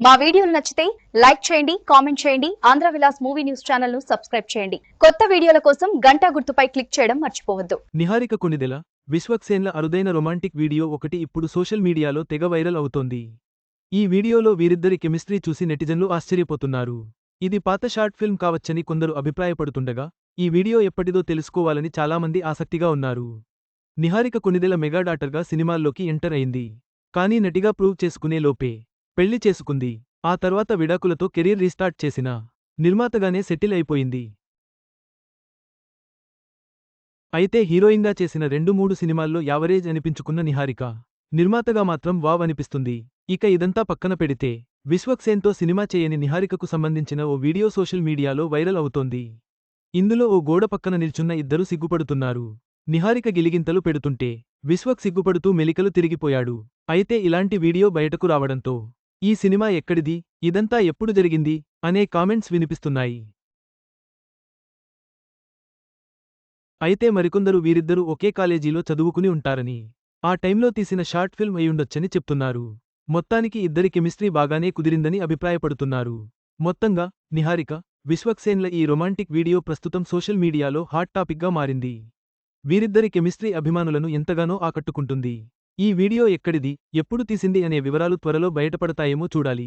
మా వీడియోలు నచ్చితే లైక్ చేయండి, కామెంట్ చేయండి. Andhra Vilas movie news channel ను సబ్స్క్రైబ్ చేయండి. కొత్త వీడియోల కోసం గంట గుర్తుపై క్లిక్ చేయడం మర్చిపోవద్దు. నిహారిక కొణిదెల, విశ్వక్సేన్ల అరుదైన రొమాంటిక్ వీడియో ఒకటి ఇప్పుడు సోషల్ మీడియాలో తెగ వైరల్ అవుతోంది. ఈ వీడియోలో వీరిద్దరి కెమిస్ట్రీ చూసి నెటిజన్లు ఆశ్చర్యపోతున్నారు. ఇది పాత షార్ట్ ఫిల్మ్ కావచ్చని కొందరు అభిప్రాయపడుతుండగా, ఈ వీడియో ఎప్పటిదో తెలుసుకోవాలని చాలామంది ఆసక్తిగా ఉన్నారు. నిహారిక కొణిదెల మెగా డాటర్గా సినిమాల్లోకి ఎంటర్ అయింది. కానీ నటిగా ప్రూవ్ చేసుకునే లోపే పెళ్లి చేసుకుంది. ఆ తర్వాత విడాకులతో కెరీర్ రీస్టార్ట్ చేసిన నిర్మాతగానే సెటిల్ అయిపోయింది. అయితే హీరోయిన్గా చేసిన 2-3 సినిమాల్లో యావరేజ్ అనిపించుకున్న నిహారిక నిర్మాతగా మాత్రం వావ్ అనిపిస్తుంది. ఇక ఇదంతా పక్కన పెడితే విశ్వక్సేన్తో సినిమా చేయని నిహారికకు సంబంధించిన ఓ వీడియో సోషల్ మీడియాలో వైరల్ అవుతోంది. ఇందులో ఓ గోడ పక్కన నిల్చున్న ఇద్దరు సిగ్గుపడుతున్నారు. నిహారిక గిలిగింతలు పెడుతుంటే విశ్వక్ సిగ్గుపడుతూ మెలికలు తిరిగిపోయాడు. అయితే ఇలాంటి వీడియో బయటకు రావడంతో ఈ సినిమా ఎక్కడిది, ఇదంతా ఎప్పుడు జరిగింది అనే కామెంట్స్ వినిపిస్తున్నాయి. అయితే మరికొందరు వీరిద్దరూ ఒకే కాలేజీలో చదువుకుని ఉంటారని, ఆ టైంలో తీసిన షార్ట్ ఫిల్మ్ అయ్యుండొచ్చని చెప్తున్నారు. మొత్తానికి ఇద్దరి కెమిస్ట్రీ బాగానే కుదిరిందని అభిప్రాయపడుతున్నారు. మొత్తంగా నిహారిక, విశ్వక్సేన్ల ఈ రొమాంటిక్ వీడియో ప్రస్తుతం సోషల్ మీడియాలో హాట్ టాపిక్గా మారింది. వీరిద్దరి కెమిస్ట్రీ అభిమానులను ఎంతగానో ఆకట్టుకుంటుంది. ఈ వీడియో ఎక్కడిది, ఎప్పుడు తీసింది అనే వివరాలు త్వరలో బయటపడతాయేమో చూడాలి.